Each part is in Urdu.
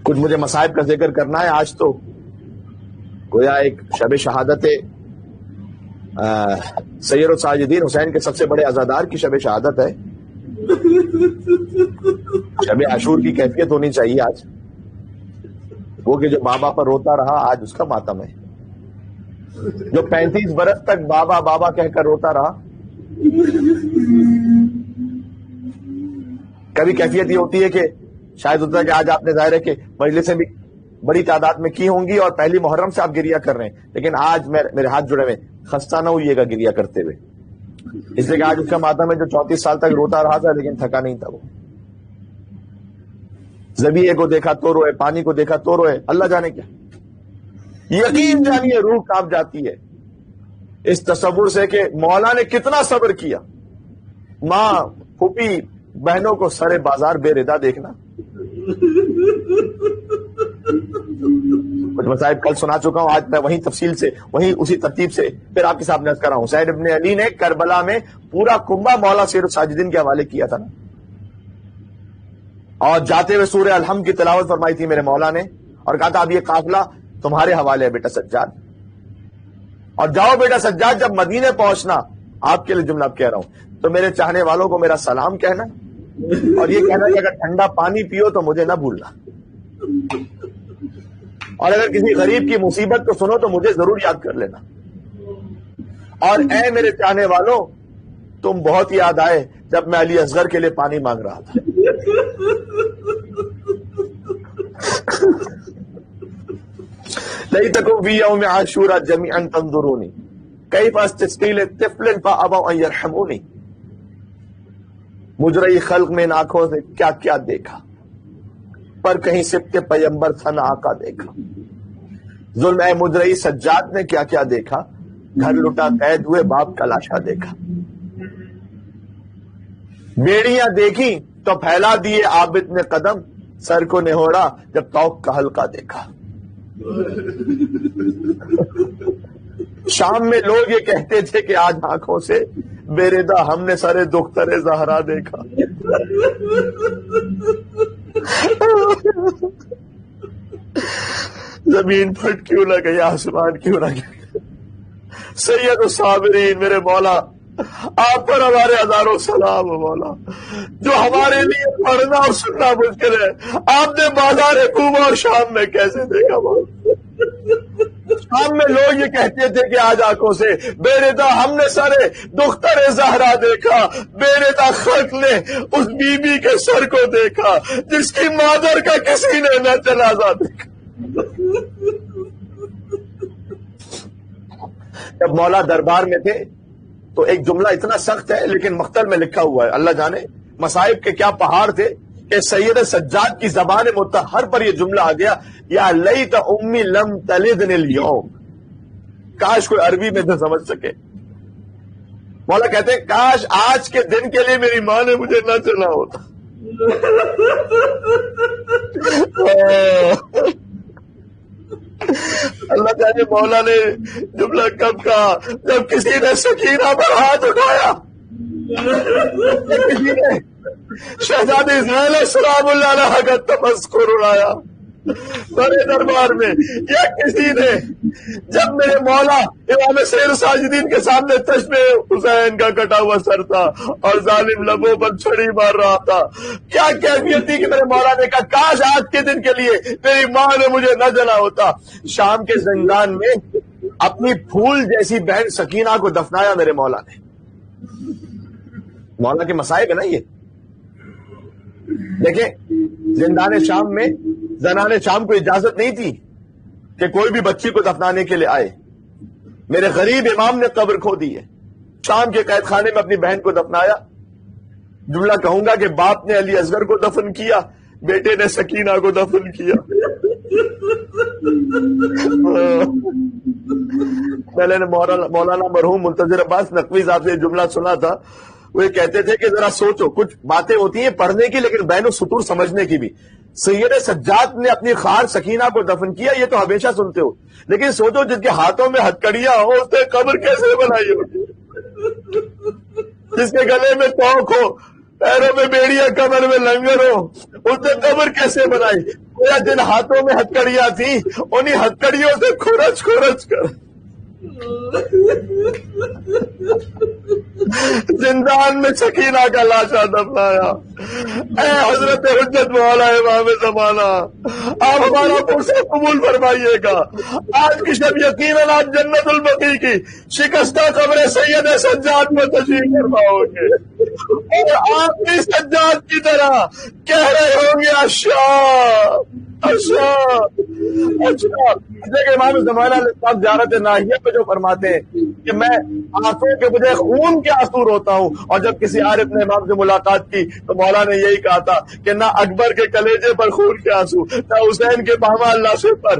کچھ مجھے مصائب کا ذکر کرنا ہے. آج تو گویا ایک شب شہادت سید الساجدین حسین کے سب سے بڑے عزادار کی شب شہادت ہے. شب عاشور کی کیفیت ہونی چاہیے آج. وہ کہ جو بابا پر روتا رہا آج اس کا ماتم ہے. جو 35 برس تک بابا بابا کہہ کر روتا رہا. کبھی کیفیت یہ ہوتی ہے کہ شاید ہوتا ہے کہ آج آپ نے ظاہر ہے کہ مجلسیں بھی بڑی تعداد میں کی ہوں گی اور پہلی محرم سے آپ گریا کر رہے ہیں, لیکن آج میرے ہاتھ جڑے ہوئے, خستہ نہ ہوئیے گا گریا کرتے ہوئے, اس لیے کہ آج اس کا ماتم ہے جو 34 سال تک روتا رہا تھا لیکن تھکا نہیں تھا. وہ زبیے کو دیکھا تو روئے, پانی کو دیکھا تو روئے, اللہ جانے کیا. یقین جانیے روح کانپ جاتی ہے اس تصور سے کہ مولا نے کتنا صبر کیا. ماں پھوپھی بہنوں کو سرے بازار بے ردا دیکھنا. کچھ مصائب کل سنا چکا ہوں, آج میں وہیں تفصیل سے وہیں اسی ترتیب سے پھر آپ کے سامنے عرض کر رہا ہوں. حسین ابن علی نے کربلا میں پورا کنبہ مولا سید الساجدین کے حوالے کیا تھا نا, اور جاتے ہوئے سورہ الحمد کی تلاوت فرمائی تھی میرے مولا نے, اور کہا تھا اب یہ قافلہ تمہارے حوالے ہے بیٹا سجاد, اور جاؤ بیٹا سجاد جب مدینے پہنچنا, آپ کے لیے جملہ کہہ رہا ہوں, تو میرے چاہنے والوں کو میرا سلام کہنا, اور یہ کہنا کہ اگر ٹھنڈا پانی پیو تو مجھے نہ بھولنا, اور اگر کسی غریب کی مصیبت کو سنو تو مجھے ضرور یاد کر لینا. اور اے میرے چاہنے والوں, تم بہت یاد آئے جب میں علی اصغر کے لیے پانی مانگ رہا تھا. لَيْتَكُمْ فِي يَوْمِ عَاشُورَا جَمِيعًا تَنظُرُونِ كَيْفَ اسْتَسْقِي لِطِفْلٍ فَأَبَوْا أَن يَرْحَمُونِ. مجرئی خلق میں ان آنکھوں سے کیا کیا دیکھا, پر کہیں سبت پیمبر تھا نہ آقا دیکھا. ظلم اے مجرئی سجاد نے کیا کیا دیکھا, گھر لٹا قید ہوئے باپ کا لاشا دیکھا. بیڑیاں دیکھی تو پھیلا دیے عابد نے قدم, سر کو نہوڑا جب توق کا حلقہ دیکھا. شام میں لوگ یہ کہتے تھے کہ آج آنکھوں سے بے ردا ہم نے سرے دختر زہرا دیکھا. زمین پھٹ کیوں نہ گئی, آسمان کیوں نہ گیا. سید الصابرین میرے مولا, آپ پر ہمارے ہزاروں سلام ہو مولا, جو ہمارے لیے پڑھنا اور سننا مشکل ہے آپ نے بازار کوبا اور شام میں کیسے دیکھا مولا. شام میں لوگ یہ کہتے تھے کہ آج آنکھوں سے بے ردا ہم نے سارے دختر زہرا دیکھا. بے ردا خلق نے اس بی بی کے سر کو دیکھا جس کی مادر کا کسی نے نہ جنازہ دیکھا. جب مولا دربار میں تھے تو ایک جملہ اتنا سخت ہے لیکن مختل میں لکھا ہوا ہے, اللہ جانے مصائب کے کیا پہاڑ تھے کہ سید سجاد کی زبان مطہر پر یہ جملہ آ گیا, یا لیت امی لم تلدنی اليوم. کاش کوئی عربی میں نہ سمجھ سکے. مولا کہتے ہیں کاش آج کے دن کے لیے میری ماں نے مجھے نہ چنا ہوتا. اللہ جانے مولا نے جملہ کب کہا, جب کسی نے سکینہ پر ہاتھ اٹھایا, کسی نے شہزادی زینب سلام اللہ علیہا کا تمسخر اڑایا بڑے دربار میں, یا کسی نے جب میرے مولا امام سید ساجدین کے سامنے چشم حسین کا کٹا ہوا سر تھا اور ظالم لبوں پر چھڑی مار رہا تھا, کیا کیفیت تھی کہ میرے مولا نے کہا کاش آج کے دن کے لیے میری ماں نے مجھے نہ جنا ہوتا. شام کے زندان میں اپنی پھول جیسی بہن سکینہ کو دفنایا میرے مولا نے. مولا کے مصائب ہے نا یہ. دیکھیں زندان شام میں زنان شام کو اجازت نہیں تھی کہ کوئی بھی بچی کو دفنانے کے لیے آئے. میرے غریب امام نے قبر کھو دی ہے. شام کے قید خانے میں اپنی بہن کو دفنایا. جملہ کہوں گا کہ باپ نے علی اصغر کو دفن کیا, بیٹے نے سکینہ کو دفن کیا. پہلے نے مولانا مرحوم منتظر عباس نقوی صاحب سے جملہ سنا تھا. وہ یہ کہتے تھے کہ ذرا سوچو, کچھ باتیں ہوتی ہیں پڑھنے کی لیکن بین و سطور سمجھنے کی بھی. سید سجاد نے اپنی خار سکینہ کو دفن کیا, یہ تو ہمیشہ سنتے ہو, لیکن سوچو جس کے ہاتھوں میں ہتکڑیاں ہو اس نے قبر کیسے بنائی ہوگی, جس کے گلے میں توق ہو, پیروں میں بیڑیاں, کمر میں لنگر ہو, اس نے قبر کیسے بنائی. جن ہاتھوں میں ہتکڑیاں تھیں انہیں ہتکڑیوں سے کھرچ کھرچ کر زندان میں سکینہ کا لاشا دفنایا۔ اے حضرت حجت مولا امام زمانہ، آپ ہمارا پرسہ قبول فرمائیے گا۔ آج کی شب یقیناً آپ جنت البقیع کی شکستہ قبر سید سجاد میں تشریف فرماؤ گے، اور آپ بھی سجاد کی طرح کہہ رہے ہوں گے اشا اچھا۔ دیکھیں امام زمانہ علیہ السلام زیارت ناحیہ پہ جو فرماتے ہیں کہ میں آنکھوں کے مجھے خون کے آنسو روتا ہوں، اور جب کسی عارف نے امام سے ملاقات کی تو مولا نے یہی کہا تھا کہ نہ اکبر کے کلیجے پر خون کے آنسو، نہ حسین کے باما اللہ پر،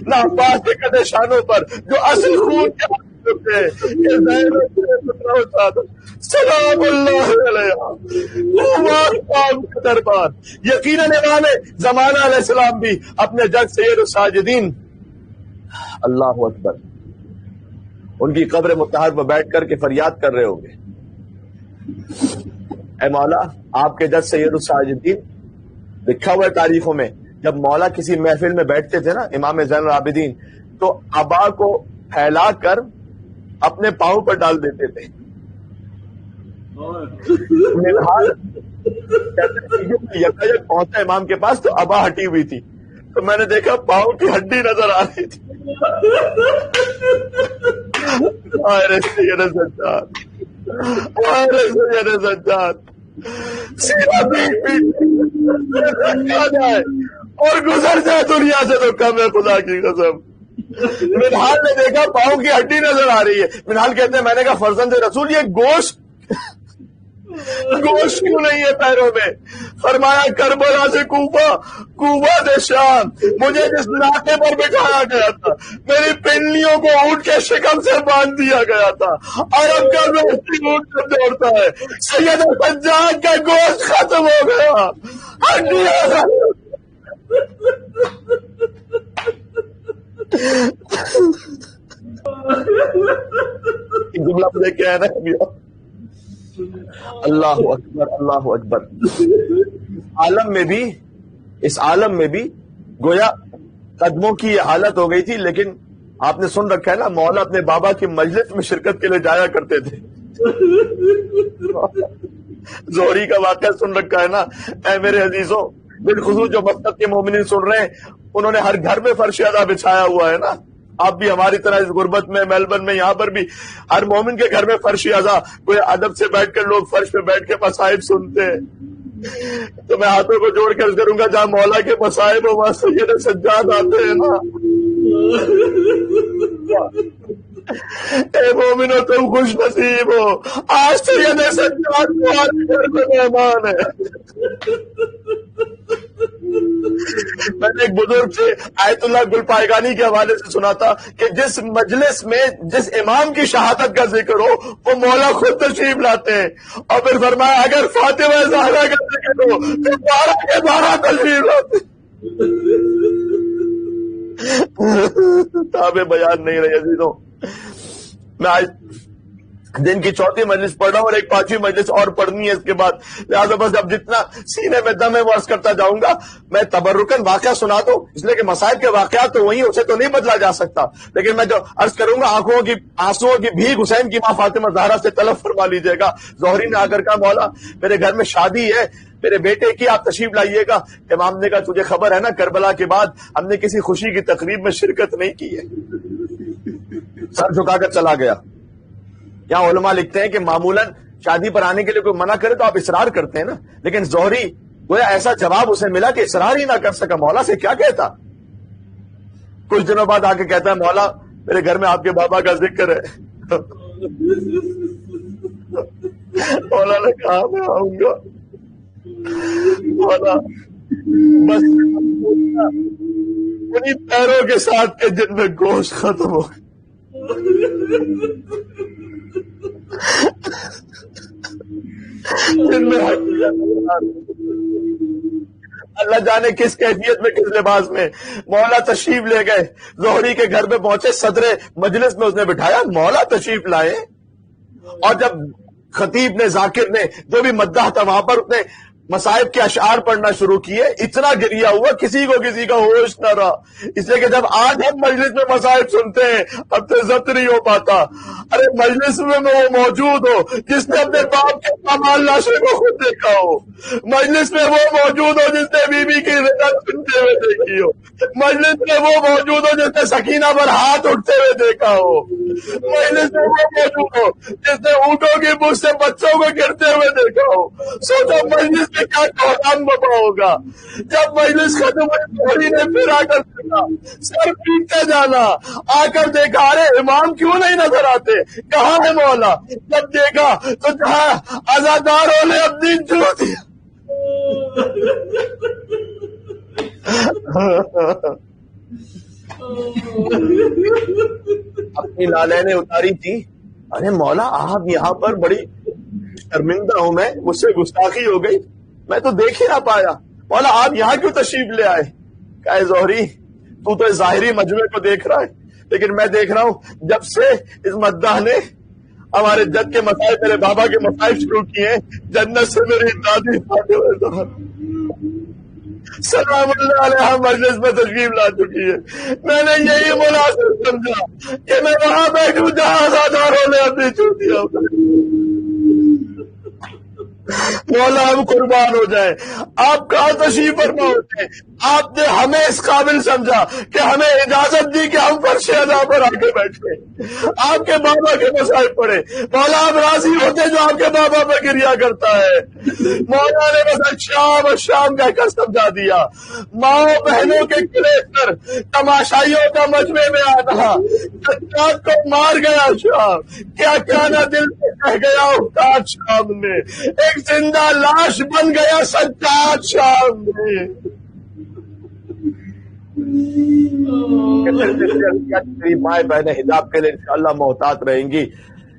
نہ عباس کے قد شانوں پر جو اصل خون کے آنسو تھے، یہ سلام اللہ علیہ دربار۔ یقیناً امام زمانہ علیہ السلام بھی اپنے جج سید الساجدین اللہ اکبر ان کی قبر مطہر پر بیٹھ کر کے فریاد کر رہے ہوں گے، اے مولا آپ کے جج سید الساجدین۔ لکھا ہوا ہے تاریخوں میں، جب مولا کسی محفل میں بیٹھتے تھے نا امام زین العابدین، تو عبا کو پھیلا کر اپنے پاؤں پر ڈال دیتے تھے۔ یک پہنچا امام کے پاس تو عبا ہٹی ہوئی تھی، تو میں نے دیکھا پاؤں کی ہڈی نظر آ رہی تھی۔ سید سجاد، سید سجاد، سیدھا جائے اور گزر جائے دنیا سے تو کم ہے خدا کی قسم۔ منہال نے دیکھا پاؤں کی ہڈی نظر آ رہی ہے۔ منہال کہتے ہیں میں نے کہا فرزند رسول یہ گوشت کیوں نہیں ہے پیروں میں؟ فرمایا کربلا سے کوفہ، کوفہ سے شام، مجھے جس ناکے پر بٹھایا گیا تھا میری پنڈلیوں کو اونٹ کے شکم سے باندھ دیا گیا تھا، عرب کا گوشت اونٹ سے دوڑتا ہے، سید سجاد کا گوشت ختم ہو گیا، ہڈیاں جملہ مجھے کہنا ہے اللہ اکبر اللہ اکبر۔ عالم میں بھی، اس عالم میں بھی گویا قدموں کی یہ حالت ہو گئی تھی، لیکن آپ نے سن رکھا ہے نا مولا اپنے بابا کی مجلس میں شرکت کے لیے جایا کرتے تھے۔ زہری کا واقعہ سن رکھا ہے نا اے میرے عزیزوں، بالخصوص جو مسجد کے مومنین سن رہے ہیں، انہوں نے ہر گھر میں فرش ادا بچھایا ہوا ہے نا۔ آپ بھی ہماری طرح اس غربت میں میلبرن میں یہاں پر بھی ہر مومن کے گھر میں فرش ادا، کوئی ادب سے بیٹھ کر لوگ فرش پہ بیٹھ کے مصائب سنتے ہیں۔ تو میں ہاتھوں کو جوڑ کر کروں گا جہاں مولا کے مصائب ہو وہاں سید سجاد آتے ہیں نا۔ اے مومنو تم خوش نصیب ہو، آج سید سجاد تمہارے گھر میں مہمان ہے۔ میں نے ایک بزرگ سے آیت اللہ گل پائیگانی کے حوالے سے سنا تھا کہ جس مجلس میں جس امام کی شہادت کا ذکر ہو وہ مولا خود تشریف لاتے ہیں، اور پھر فرمایا اگر فاطمہ زہرا کا ذکر ہو تو 12 کے 12 تشریف لاتے تابع بیان نہیں رہے عزیزوں۔ میں آج دن کی 4تھی مجلس پڑھ رہا ہوں اور ایک 5ویں مجلس اور پڑھنی ہے اس کے بعد، لہٰذا بس اب جتنا سینے میں دم ہے وہ عرض کرتا جاؤں گا۔ میں تبرکن واقعہ سنا دوں اس لیے کہ مسائل کے واقعات تو وہی، اسے تو نہیں بدلا جا سکتا، لیکن میں جو عرض کروں گا آنکھوں کی آنسوؤں کی بھیگ حسین کی ماں فاطمہ زہرا سے طلب فرما لیجیے گا۔ زہری نے آ کر کہا مولا میرے گھر میں شادی ہے میرے بیٹے کی، آپ تشریف لائیے گا۔ امام نے کہا تجھے خبر ہے نا کربلا کے بعد ہم نے کسی خوشی کی تقریب میں شرکت نہیں کی ہے۔ سر جھکا کر چلا گیا۔ یہاں علماء لکھتے ہیں کہ معمولاً شادی پر آنے کے لیے کوئی منع کرے تو آپ اصرار کرتے ہیں نا، لیکن زہری گویا ایسا جواب اسے ملا کہ اصرار ہی نہ کر سکا، مولا سے کیا کہتا۔ کچھ دنوں بعد آ کے کہتا ہے مولا میرے گھر میں آپ کے بابا کا ذکر ہے۔ مولا نے کہا میں آؤں گا۔ مولا بس انہیں پیروں کے ساتھ کے جن میں گوشت ختم ہو گیا۔ اللہ جانے کس کیفیت میں کس لباس میں مولا تشریف لے گئے، زہری کے گھر میں پہنچے، صدر مجلس میں اس نے بٹھایا، مولا تشریف لائے، اور جب خطیب نے ذاکر نے جو بھی مداح تھا وہاں پر اس نے مصائب کے اشعار پڑھنا شروع کیے، اتنا گریا ہوا کسی کو کسی کا ہوش نہ رہا، اس لیے کہ جب آج ہم مجلس میں مصائب سنتے ہیں اب تو ضبط نہیں ہو پاتا۔ ارے مجلس میں وہ موجود ہو جس نے اپنے باپ کے کمال لاشے کو خود دیکھا ہو، مجلس میں وہ موجود ہو جس نے بیوی کی رضا سنتے ہوئے دیکھی ہو، مجلس میں وہ موجود ہو جس نے سکینہ پر ہاتھ اٹھتے ہوئے دیکھا ہو، مجلس میں وہ موجود ہو جس نے اونٹوں کی بوجھ سے بچوں کو گرتے ہوئے دیکھا ہو۔ سوچو مجلس میں کیا کوہرام بپا ہوگا جب مجلس ختم ہوئی، نے پھر آ کر دیکھا، سر پیٹتے جانا، آ کر دیکھا ارے امام کیوں نہیں نظر آتے، کہاں ہے مولا؟ جب دیکھا تو کہا عزاداروں نے اب دین چھوڑ دیا۔ اپنی لالے اتاری تھی، ارے مولا آپ یہاں پر بڑی شرمندہ ہوں، میں مجھ سے گستاخی ہو گئی، میں تو دیکھ ہی نہ پایا، مولا آپ یہاں کیوں تشریف لے آئے؟ کہا زہری تو ظاہری مجموعے کو دیکھ رہا ہے، لیکن میں دیکھ رہا ہوں جب سے اس مداح نے ہمارے جد کے مسائل میرے بابا کے مسائل شروع کیے، جنت سے میری دادی سلام اللہ علیہ مجلس میں تشریف لا چکی ہے۔ میں نے یہی مناسب سمجھا کہ میں وہاں بیٹھوں جہاں عزاداروں نے اپنی چھوڑ دیا۔ مولا ہم قربان ہو جائیں، آپ کہاں تشریف فرما ہوتے ہیں؟ آپ نے ہمیں اس قابل سمجھا کہ ہمیں اجازت دی کہ ہم فرش ادا پر آ کے بیٹھے، آپ کے بابا کے مسائل پڑھے۔ مولا آپ راضی ہوتے جو آپ کے بابا پر گریا کرتا ہے۔ مولا نے بس شام شام کہہ کر سمجھا دیا، ماں بہنوں کے قلعے پر تماشائیوں کا مجمع میں آنا، سجاد کو مار گیا شام، کیا کیا نہ دل سے کہہ گیا استاد شام میں، ایک زندہ لاش بن گیا سجاد شام میں۔ مائیں بہنیں حجاب کے لیے انشاءاللہ محتاط رہیں گی۔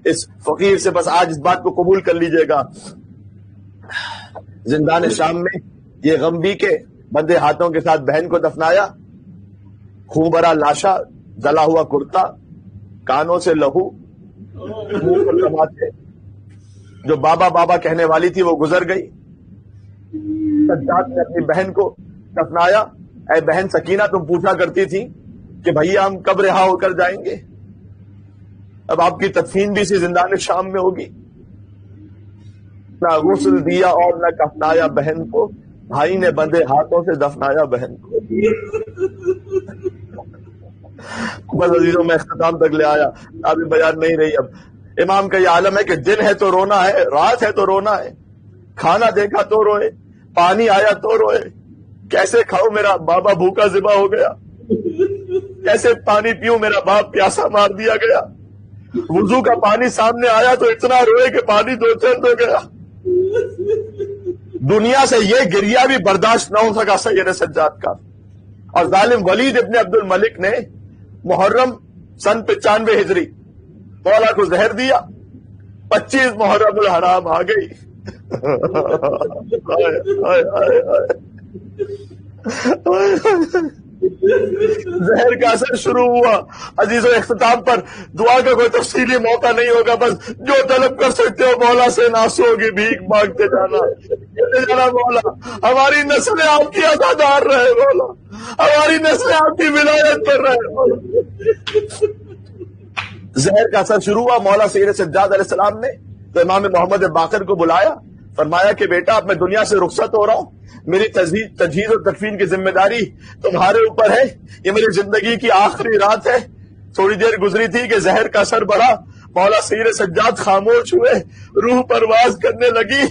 اس فقیر سے بس آج اس بات کو قبول کر لیجئے گا، زندان شام میں یہ غمبی کے بندے ہاتھوں کے ساتھ بہن کو دفنایا، خون بھرا لاشا، جلا ہوا کرتا، کانوں سے لہو، منہ پر ٹماٹے، جو بابا بابا کہنے والی تھی وہ گزر گئی۔ سجاد نے اپنی بہن کو دفنایا۔ اے بہن سکینہ تم پوچھا کرتی تھی کہ بھیا ہم کب رہا ہو کر جائیں گے، اب آپ کی تدفین بھی اسی زندان شام میں ہوگی۔ نہ غسل دیا اور نہ کفنایا بہن کو، بھائی نے بندے ہاتھوں سے دفنایا بہن کو۔ بس عزیزوں میں اختتام تک لے آیا، ابھی بیان نہیں رہی۔ اب امام کا یہ عالم ہے کہ دن ہے تو رونا ہے، رات ہے تو رونا ہے، کھانا دیکھا تو روئے، پانی آیا تو روئے، کیسے کھاؤ میرا بابا بھوکا ذبح ہو گیا، کیسے پانی پیوں میرا باپ پیاسا مار دیا گیا، وضو کا پانی سامنے آیا تو اتنا روئے کہ پانی دو چند ہو گیا۔ دنیا سے یہ گریا بھی برداشت نہ ہو سکا سید سجاد کا، اور ظالم ولید ابن عبد الملک نے محرم سن 95 ہجری مولا کو زہر دیا، 25 محرم الحرام آ گئی۔ زہر کا اثر شروع ہوا۔ عزیزوں اختتام پر دعا کا کوئی تفصیلی موقع نہیں ہوگا، بس جو طلب کر سکتے ہو مولا سے ناسو کی بھیک مانگتے جانا، کہتے جانا مولا ہماری نسلیں آپ کی عزادار رہے، مولا ہماری نسلیں آپ کی ولایت پر رہے مولا۔ زہر کا اثر شروع ہوا، مولا سید سجاد علیہ السلام نے تو امام محمد باقر کو بلایا، فرمایا کہ بیٹا اب میں دنیا سے رخصت ہو رہا ہوں، میری تجہیز اور تدفین کی ذمہ داری تمہارے اوپر ہے، یہ میری زندگی کی آخری رات ہے۔ تھوڑی دیر گزری تھی کہ زہر کا اثر بڑھا، مولا سید سجاد خاموش ہوئے، روح پرواز کرنے لگی۔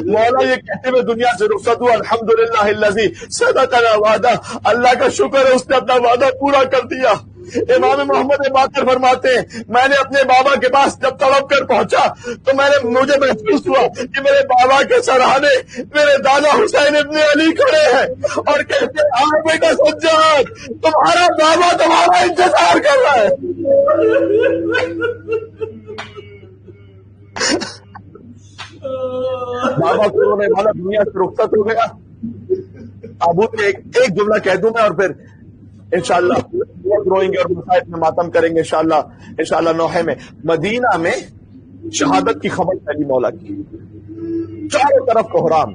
مولا یہ کہتے ہوئے دنیا سے رخصت ہوا، الحمدللہ الذی صدقنا وعدہ، اللہ کا شکر ہے اس نے اپنا وعدہ پورا کر دیا۔ امام محمد باقر فرماتے ہیں میں نے اپنے بابا کے پاس جب تڑپ کر پہنچا تو مجھے محسوس ہوا کہ میرے بابا کے سرہانے میرے دادا حسین ابن علی کھڑے ہیں اور کہتے ہیں آؤ بیٹا سجاد تمہارا بابا تمہارا انتظار کر رہا ہے۔ بابا کو رونے والا دنیا سے رخصت ہو گیا۔ ابو نے ایک جملہ کہہ دوں میں اور پھر انشاءاللہ روئیں گے اور مصائب میں ماتم کریں گے انشاءاللہ نوحے میں۔ مدینہ میں شہادت کی خبر پھیلی مولا کی، چاروں طرف کوہرام،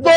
2